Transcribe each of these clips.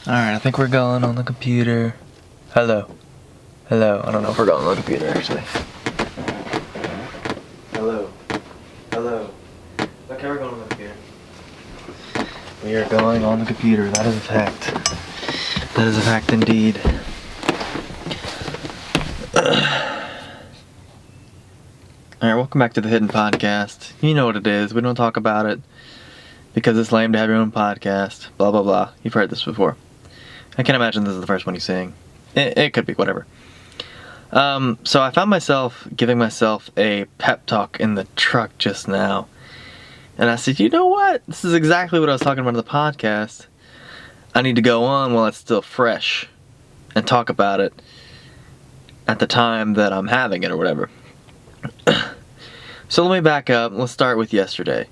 Alright, I think we're going on the computer. Hello. Hello. I don't know if we're going on the computer, actually. Hello. Hello. Okay, we're going on the computer. We are going on the computer. That is a fact. That is a fact indeed. Alright, welcome back to the Hidden Podcast. You know what it is. We don't talk about it because it's lame to have your own podcast. Blah, blah, blah. You've heard this before. I can't imagine this is the first one you're seeing. It could be, whatever. So I found myself giving myself a pep talk in the truck just now. And I said, you know what? This is exactly what I was talking about in the podcast. I need to go on while it's still fresh and talk about it at the time that I'm having it or whatever. So let me back up. Let's start with yesterday.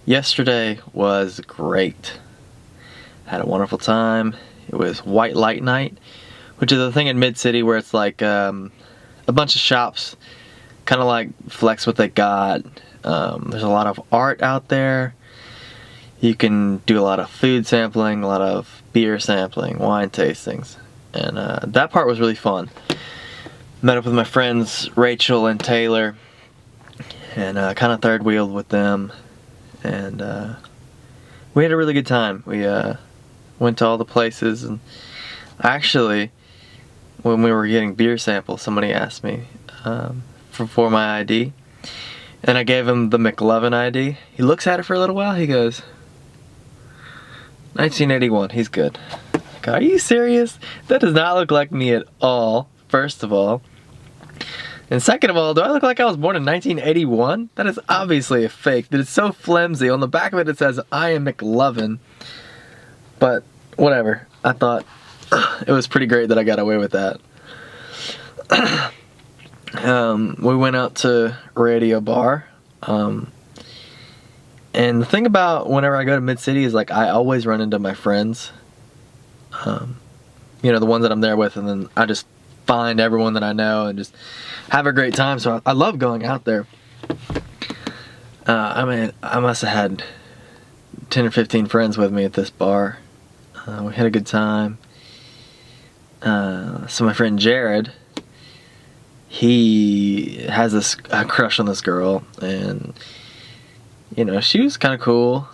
Yesterday was great. Had a wonderful time. It was White Light Night, which is a thing in Mid-City where it's like a bunch of shops kind of like flex what they got. There's a lot of art out there. You can do a lot of food sampling, a lot of beer sampling, wine tastings. And that part was really fun. Met up with my friends Rachel and Taylor and kind of third wheeled with them. And we had a really good time. We went to all the places, and actually, when we were getting beer samples, somebody asked me for my ID, and I gave him the McLovin ID. He looks at it for a little while. He goes, 1981. He's good. Like, are you serious? That does not look like me at all. First of all. And second of all, do I look like I was born in 1981? That is obviously a fake. That is so flimsy. On the back of it, it says, I am McLovin. But, whatever. I thought it was pretty great that I got away with that. We went out to Radio Bar. And the thing about whenever I go to Mid-City is, like, I always run into my friends. You know, the ones that I'm there with, and then I just find everyone that I know and just have a great time. So I love going out there. I mean, I must have had 10 or 15 friends with me at this bar. We had a good time. So my friend Jared, he has a crush on this girl, and you know, she was kind of cool.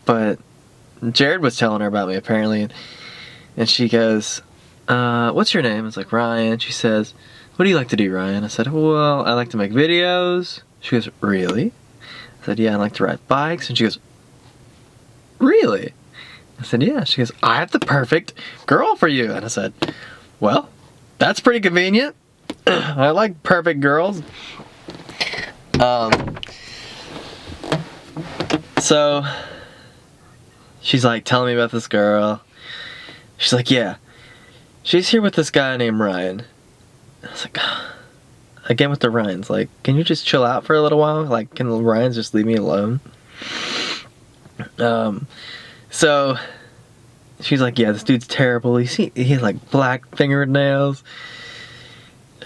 But Jared was telling her about me apparently, and she goes, what's your name? It's like, Ryan. She says, what do you like to do, Ryan? I said, well, I like to make videos. She goes, really? I said, yeah, I like to ride bikes. And she goes, really? I said, yeah. She goes, I have the perfect girl for you. And I said, well, that's pretty convenient. I like perfect girls. So she's like telling me about this girl. She's like, yeah, she's here with this guy named Ryan. I was like, again with the Ryans, like, can you just chill out for a little while? Like, can the Ryans just leave me alone? So she's like, yeah, this dude's terrible. He has like black fingernails.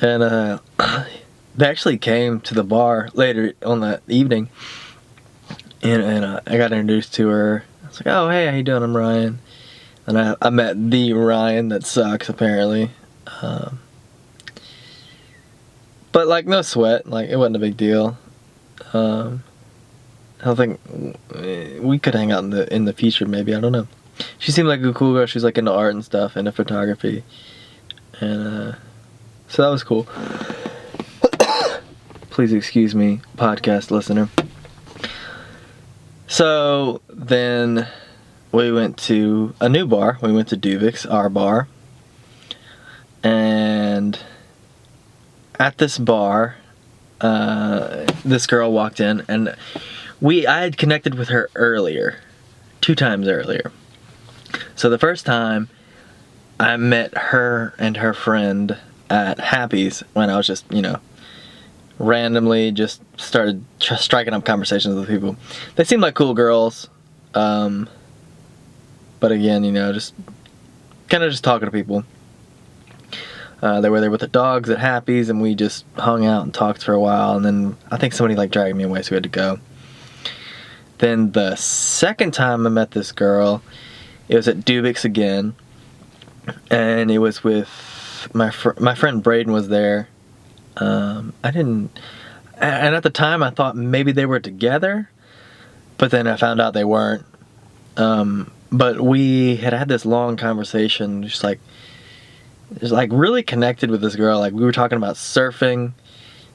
And they actually came to the bar later on that evening, and I got introduced to her. I was like, oh, hey, how you doing? I'm Ryan. And I met the Ryan that sucks, apparently. But, like, no sweat. Like, it wasn't a big deal. I don't think we could hang out in the future, maybe. I don't know. She seemed like a cool girl. She's, like, into art and stuff, into photography. And, so that was cool. Please excuse me, podcast listener. So, then we went to a new bar. We went to Duvix, our bar. And at this bar, this girl walked in, and I had connected with her earlier, 2 times earlier. So the first time, I met her and her friend at Happy's when I was just, you know, randomly just started striking up conversations with people. They seemed like cool girls, but again, you know, just kind of just talking to people. They were there with the dogs at Happy's, and we just hung out and talked for a while, and then I think somebody like dragged me away, so we had to go. Then the second time I met this girl, It was at Dubik's again, and it was with my friend Braden was there. I didn't, and at the time I thought maybe they were together, but then I found out they weren't. But we had this long conversation, just like really connected with this girl. Like, we were talking about surfing.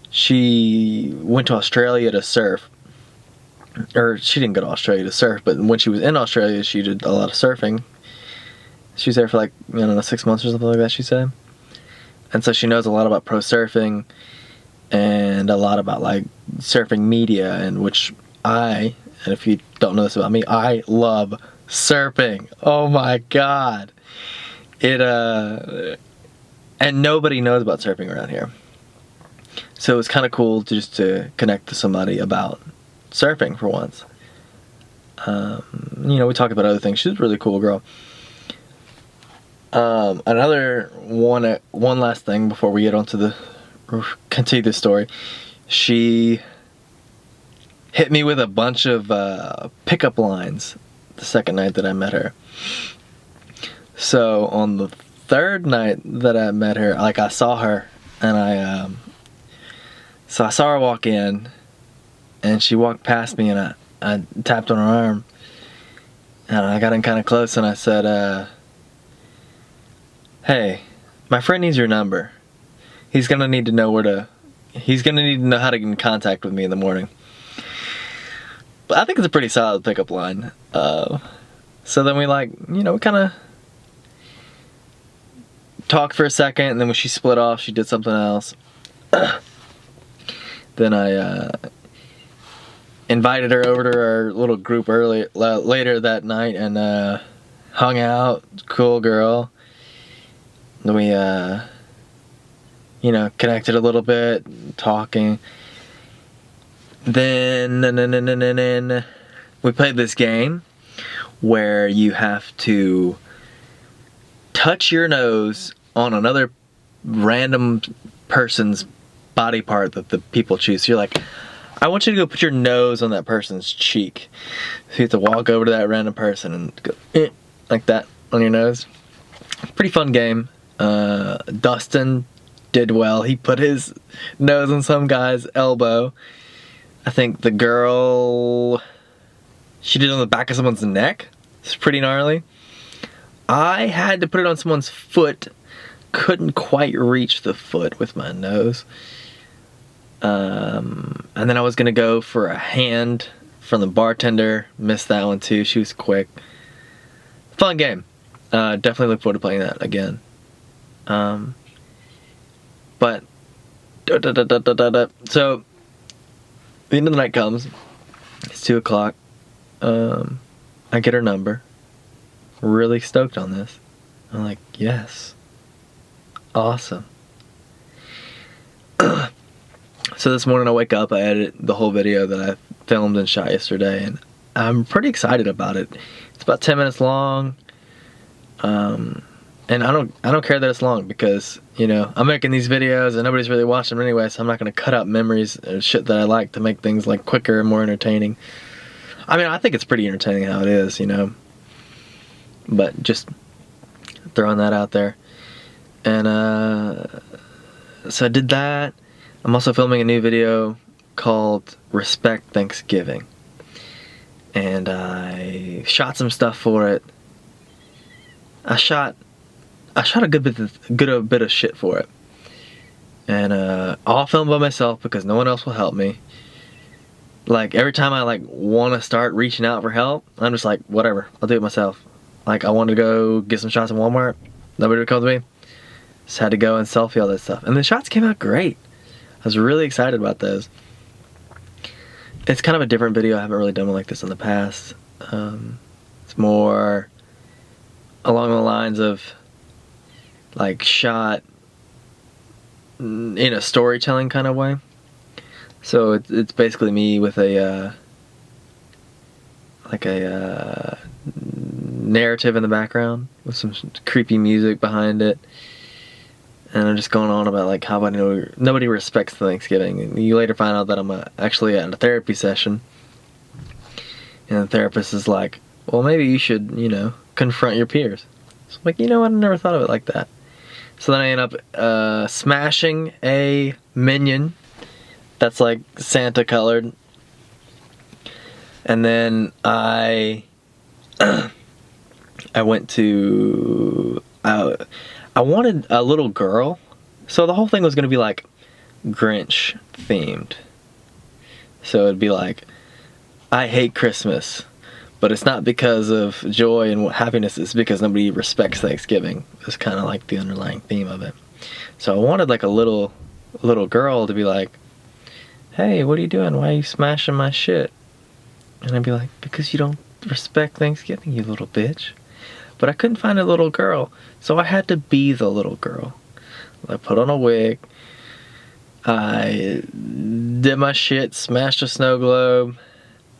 She went to Australia to surf. Or she didn't go to Australia to surf, but when she was in Australia, she did a lot of surfing. She was there for like, 6 months or something like that, she said. And so she knows a lot about pro surfing and a lot about like surfing media, and and if you don't know this about me, I love surfing. Oh my God. And nobody knows about surfing around here. So it was kind of cool to connect to somebody about surfing for once. We talked about other things. She's a really cool girl. Another one last thing before we get on to continue the story. She hit me with a bunch of pickup lines the second night that I met her. So on the third night that I met her, like, I saw her, and I saw her walk in, and she walked past me, and I tapped on her arm, and I got in kind of close, and I said, hey, my friend needs your number. He's gonna need to know how to get in contact with me in the morning. But I think it's a pretty solid pickup line. So then we we kind of talked for a second, and then when she split off, she did something else. Then I invited her over to our little group later that night, and hung out. Cool girl. Then we connected a little bit, talking. Then we played this game where you have to touch your nose on another random person's body part that the people choose. So you're like, I want you to go put your nose on that person's cheek. So you have to walk over to that random person and go like that on your nose. Pretty fun game. Dustin did well. He put his nose on some guy's elbow. I think the girl, she did it on the back of someone's neck. It's pretty gnarly. I had to put it on someone's foot. Couldn't quite reach the foot with my nose. And then I was gonna go for a hand from the bartender. Missed that one too. She was quick. Fun game. Definitely look forward to playing that again. But so the end of the night comes. It's 2:00. I get her number. Really stoked on this. I'm like, yes. Awesome. So this morning I wake up, I edit the whole video that I filmed and shot yesterday, and I'm pretty excited about it. It's about 10 minutes long. And I don't care that it's long, because I'm making these videos and nobody's really watching them anyway, so I'm not gonna cut out memories and shit that I like to make things like quicker and more entertaining. I mean, I think it's pretty entertaining how it is, but just throwing that out there. And so I did that. I'm also filming a new video called Respect Thanksgiving, and I shot some stuff for it. I shot a good bit of shit for it, and all filmed by myself because no one else will help me. Like, every time I want to start reaching out for help, I'm just like, whatever, I'll do it myself. Like, I wanted to go get some shots in Walmart, nobody would come to me. Just had to go and selfie all that stuff, and the shots came out great. I was really excited about those. It's kind of a different video. I haven't really done one like this in the past. It's more along the lines of shot in a storytelling kind of way. So it's basically me with a narrative in the background with some creepy music behind it. And I'm just going on about how nobody respects Thanksgiving. And you later find out that I'm actually at a therapy session, and the therapist is like, well, maybe you should, confront your peers. So I'm like, you know what? I never thought of it like that. So then I end up smashing a Minion that's like Santa colored. And then I went to, I wanted a little girl. So the whole thing was going to be like Grinch themed. So it'd be like, I hate Christmas, but it's not because of joy and happiness, it's because nobody respects Thanksgiving. It's kind of like the underlying theme of it. So I wanted like a little girl to be like, hey, what are you doing? Why are you smashing my shit? And I'd be like, because you don't respect Thanksgiving, you little bitch. But I couldn't find a little girl, so I had to be the little girl. I put on a wig, I did my shit, smashed a snow globe,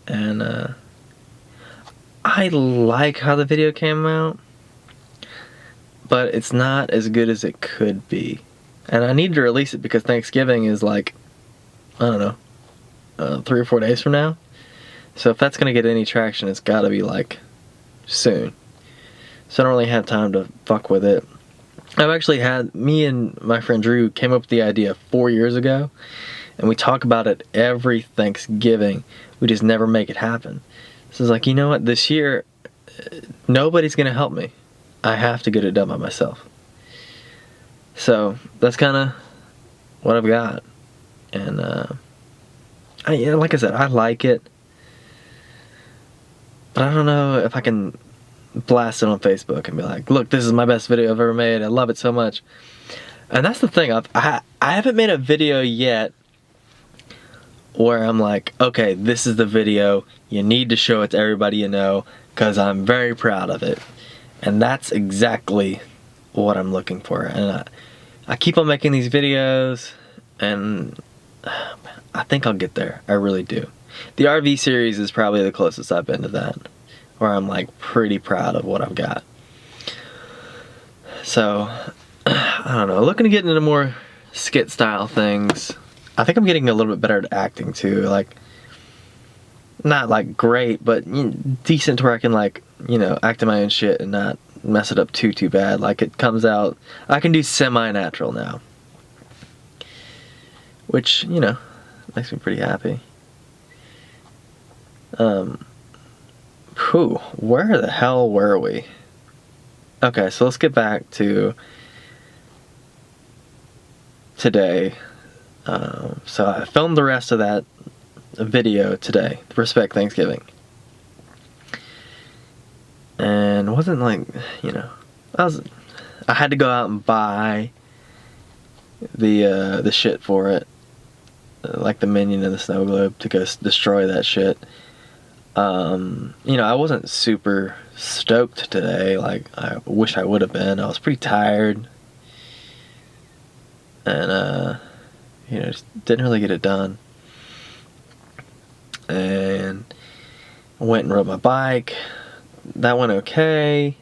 and I like how the video came out, but it's not as good as it could be. And I need to release it because Thanksgiving is like, I don't know, 3 or 4 days from now. So if that's going to get any traction, it's got to be like soon. So I don't really have time to fuck with it. I've actually had, me and my friend Drew came up with the idea 4 years ago, and we talk about it every Thanksgiving. We just never make it happen. So it's like, you know what, this year, nobody's going to help me. I have to get it done by myself. So that's kind of what I've got. And like I said, I like it. But I don't know if I can blast it on Facebook and be like, look, this is my best video I've ever made. I love it so much. And that's the thing. I haven't made a video yet where I'm like, okay, this is the video. You need to show it to everybody you know because I'm very proud of it. And that's exactly what I'm looking for. And I keep on making these videos, and I think I'll get there. I really do. The RV series is probably the closest I've been to that, where I'm like pretty proud of what I've got. So, I don't know. Looking to get into more skit style things. I think I'm getting a little bit better at acting too. Like, not like great, but decent to where I can like, act in my own shit and not mess it up too bad. Like, it comes out, I can do semi-natural now. Which, makes me pretty happy. Where the hell were we? Okay, so let's get back to today. So I filmed the rest of that video today, Respect Thanksgiving. And it wasn't like, I had to go out and buy the shit for it. Like the Minion and the snow globe to go destroy that shit. I wasn't super stoked today. Like, I wish I would have been. I was pretty tired. And, just didn't really get it done. And I went and rode my bike. That went okay.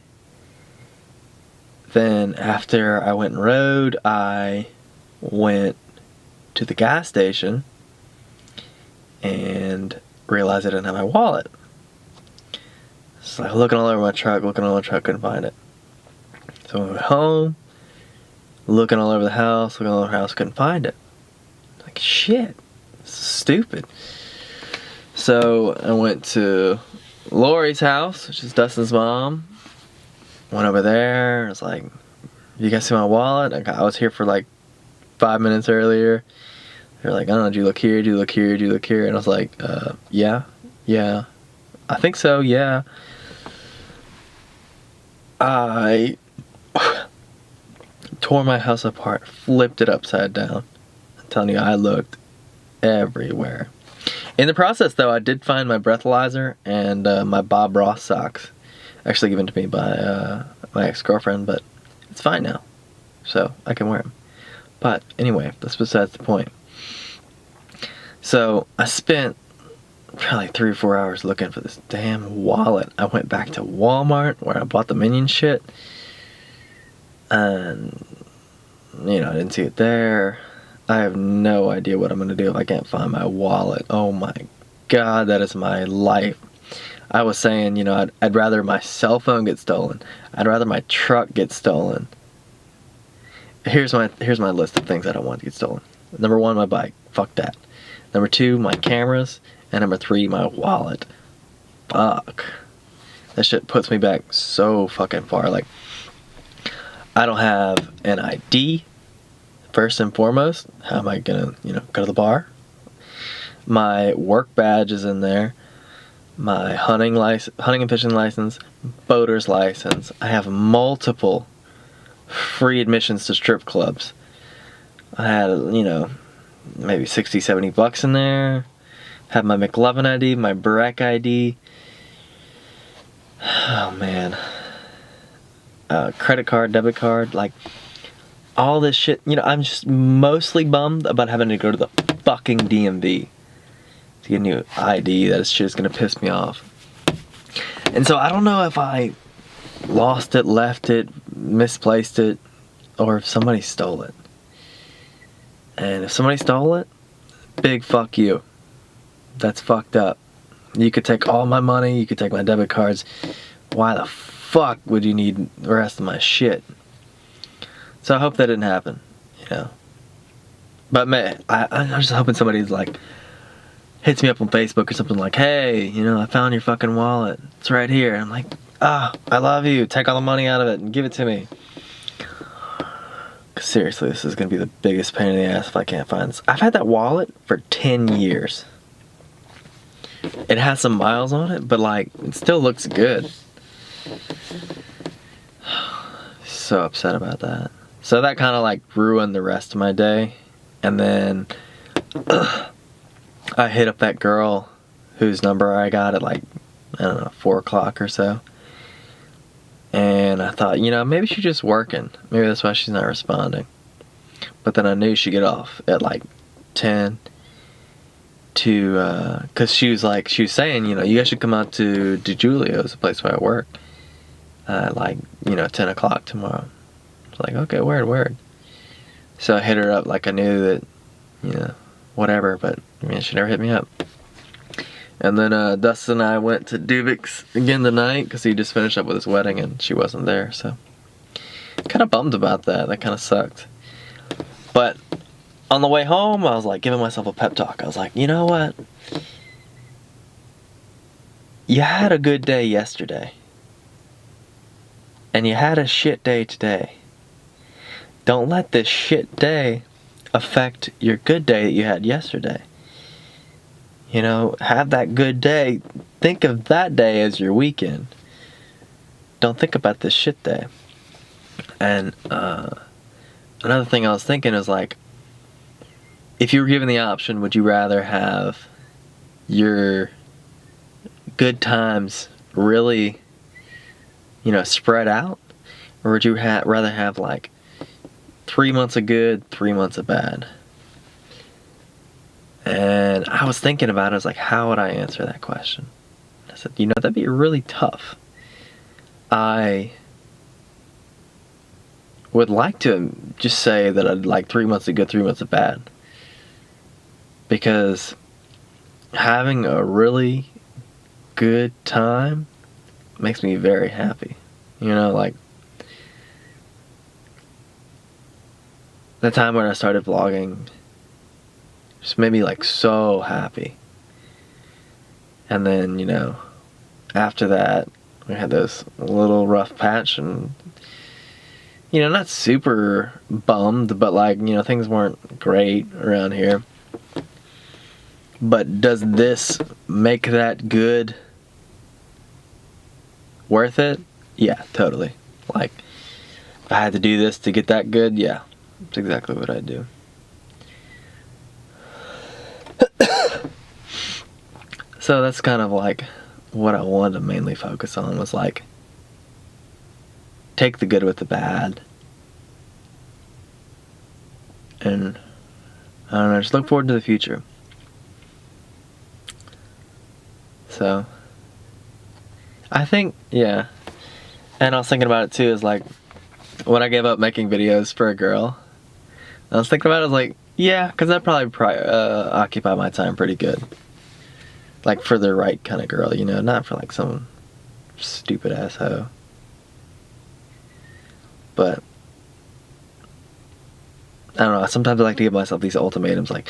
Then after I went and rode, I went to the gas station and realized I didn't have my wallet. So I was looking all over my truck, couldn't find it. So I went home, looking all over the house, couldn't find it. Like, shit, this is stupid. So I went to Lori's house, which is Dustin's mom. Went over there, I was like, you guys see my wallet? I was here for like 5 minutes earlier. They're like, I don't know, do you look here, do you look here, do you look here? And I was like, yeah, I think so, yeah. I tore my house apart, flipped it upside down. I'm telling you, I looked everywhere. In the process, though, I did find my breathalyzer and my Bob Ross socks. Actually given to me by my ex-girlfriend, but it's fine now. So, I can wear them. But, anyway, that's besides the point. So, I spent probably 3 or 4 hours looking for this damn wallet. I went back to Walmart where I bought the Minion shit. And, I didn't see it there. I have no idea what I'm going to do if I can't find my wallet. Oh my god, that is my life. I was saying, you know, I'd rather my cell phone get stolen. I'd rather my truck get stolen. Here's my list of things I don't want to get stolen. Number 1, my bike. Fuck that. Number 2, my cameras. And number 3, my wallet. Fuck. That shit puts me back so fucking far. Like, I don't have an ID, first and foremost. How am I gonna, you know, go to the bar? My work badge is in there. My hunting and fishing license, boater's license. I have multiple free admissions to strip clubs. I had, you know, maybe 60, 70 bucks in there. Have my McLovin ID, my Breck ID. Oh man. Credit card, debit card, like all this shit. You know, I'm just mostly bummed about having to go to the fucking DMV to get a new ID. That shit is gonna piss me off. And so I don't know if I lost it, left it, misplaced it, or if somebody stole it. And if somebody stole it, big fuck you. That's fucked up. You could take all my money, you could take my debit cards. Why the fuck would you need the rest of my shit? So I hope that didn't happen, you know. But man, I'm just hoping somebody's like, hits me up on Facebook or something like, hey, you know, I found your fucking wallet. It's right here. And I'm like, I love you. Take all the money out of it and give it to me. Seriously, this is going to be the biggest pain in the ass if I can't find this. I've had that wallet for 10 years. It has some miles on it, but like, it still looks good. So upset about that. So that kind of like ruined the rest of my day. And then I hit up that girl whose number I got at like, I don't know, 4 o'clock or so. And I thought, you know, maybe she's just working. Maybe that's why she's not responding. But then I knew she'd get off at like 10 to, cause she was saying, you know, you guys should come out to DiGiulio's, the place where I work, like, you know, 10 o'clock tomorrow. I was like, okay, word. So I hit her up like I knew that, you know, whatever, but I mean, she never hit me up. And then Dustin and I went to Dubik's again tonight because he just finished up with his wedding and she wasn't there, so kind of bummed about that. That kind of sucked. But on the way home, I was like giving myself a pep talk. I was like, you know what? You had a good day yesterday. And you had a shit day today. Don't let this shit day affect your good day that you had yesterday. You know, have that good day. Think of that day as your weekend. Don't think about this shit day. And another thing I was thinking is like, if you were given the option, would you rather have your good times really, you know, spread out? Or would you rather have like 3 months of good, 3 months of bad? And I was thinking about it. I was like, how would I answer that question? I said, you know, that'd be really tough. I would like to just say that I'd like 3 months of good, 3 months of bad. Because having a really good time makes me very happy. You know, like the time when I started vlogging just made me like so happy. And then, you know, after that, we had this little rough patch and, you know, not super bummed, but like, you know, things weren't great around here. But does this make that good worth it? Yeah, totally. Like, if I had to do this to get that good, yeah, that's exactly what I'd do. So that's kind of like what I wanted to mainly focus on, was like, take the good with the bad. And I don't know, just look forward to the future. So I think, yeah. And I was thinking about it too, is like, when I gave up making videos for a girl, I was thinking about it, I was like, yeah, because that probably occupy my time pretty good. Like for the right kind of girl, you know, not for like some stupid asshole. But I don't know, sometimes I like to give myself these ultimatums like,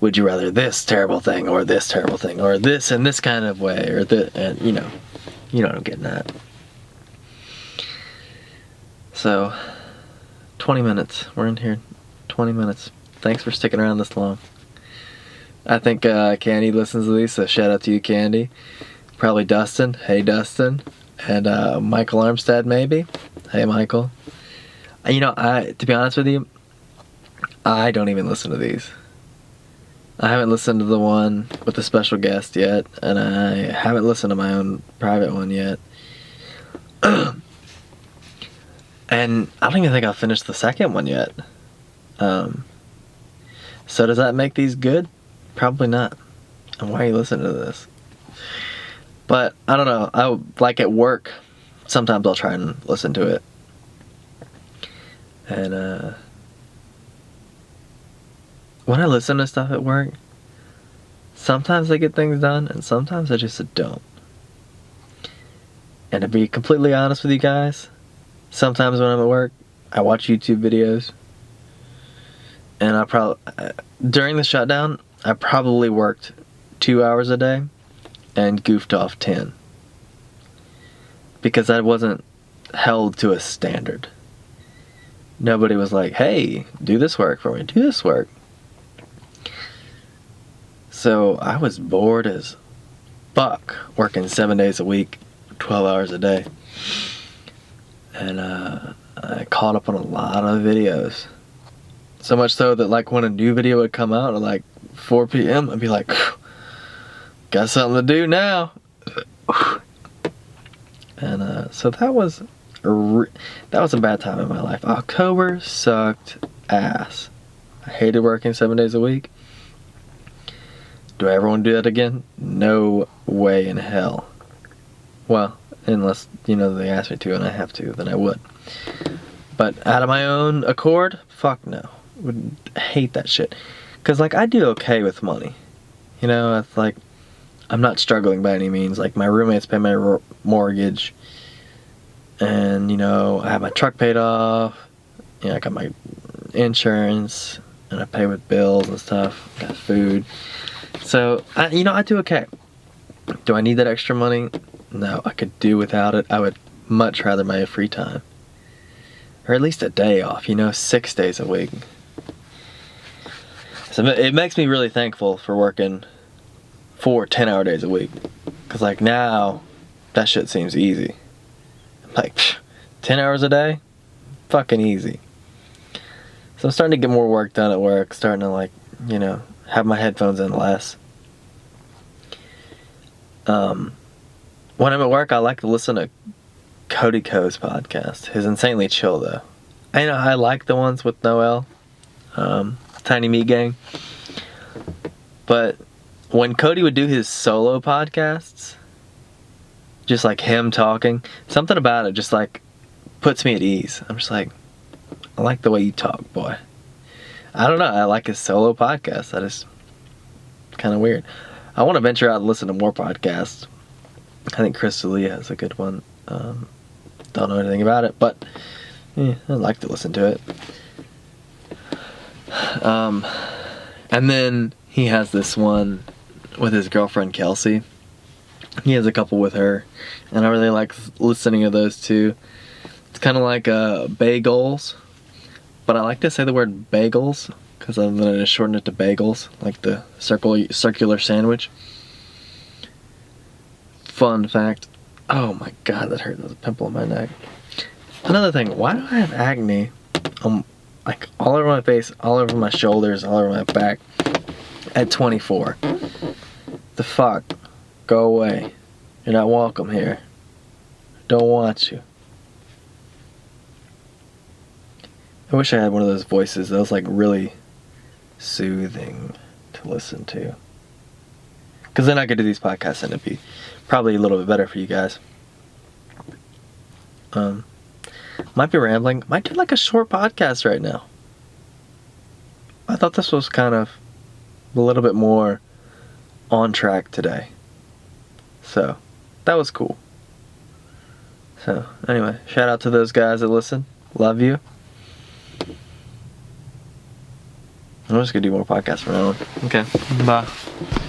would you rather this terrible thing or this terrible thing or this in this kind of way or this, and you know what I'm getting at. So 20 minutes, we're in here 20 minutes. Thanks for sticking around this long. I think Candy listens to these, so shout out to you, Candy. Probably Dustin. Hey, Dustin. And Michael Armstead, maybe. Hey, Michael. You know, to be honest with you, I don't even listen to these. I haven't listened to the one with the special guest yet, and I haven't listened to my own private one yet. And I don't even think I've finished the second one yet. So does that make these good? Probably not. And why are you listening to this? But I don't know. Like at work, sometimes I'll try and listen to it. And when I listen to stuff at work, sometimes I get things done, and sometimes I just don't. And to be completely honest with you guys, sometimes when I'm at work, I watch YouTube videos. And during the shutdown, I probably worked 2 hours a day and goofed off 10. Because I wasn't held to a standard. Nobody was like, hey, do this work for me, do this work. So I was bored as fuck working 7 days a week, 12 hours a day. And I caught up on a lot of videos. So much so that like when a new video would come out at like 4 p.m., I'd be like, got something to do now. And so that was a bad time in my life. October sucked ass. I hated working 7 days a week. Do I ever want to do that again? No way in hell. Well, unless, they ask me to and I have to, then I would. But out of my own accord, fuck no. Would hate that shit. Because, I do okay with money. It's like, I'm not struggling by any means. Like, my roommates pay my mortgage. And, I have my truck paid off. I got my insurance. And I pay with bills and stuff. Got food. So, I do okay. Do I need that extra money? No, I could do without it. I would much rather my free time. Or at least a day off, 6 days a week. So it makes me really thankful for working 4 10-hour days a week. Because, now, that shit seems easy. 10 hours a day? Fucking easy. So I'm starting to get more work done at work. Starting to, have my headphones in less. When I'm at work, I like to listen to Cody Ko's podcast. His Insanely Chill, though. I like the ones with Noel. Tiny Meat Gang. But when Cody would do his solo podcasts, just like him talking, something about it just puts me at ease. I'm just like, I like the way you talk, boy. I don't know, I like his solo podcast. That is kind of weird. I want to venture out and listen to more podcasts. I think Chris D'Elia has a good one. Don't know anything about it, but I'd like to listen to it. And then he has this one with his girlfriend Kelsey. He has a couple with her, and I really like listening to those two. It's kind of like bagels, but I like to say the word bagels because I'm going to shorten it to bagels, like the circular sandwich. Fun fact. Oh my god, that hurt. There's a pimple on my neck. Another thing, why do I have acne all over my face, all over my shoulders, all over my back at 24? The fuck? Go away. You're not welcome here. Don't want you. I wish I had one of those voices that was really soothing to listen to. Because then I could do these podcasts and it'd be probably a little bit better for you guys. Might be rambling. Might do a short podcast right now. I thought this was kind of a little bit more on track today. So that was cool. So anyway, shout out to those guys that listen. Love you. I'm just gonna do more podcasts from now on. Okay, bye.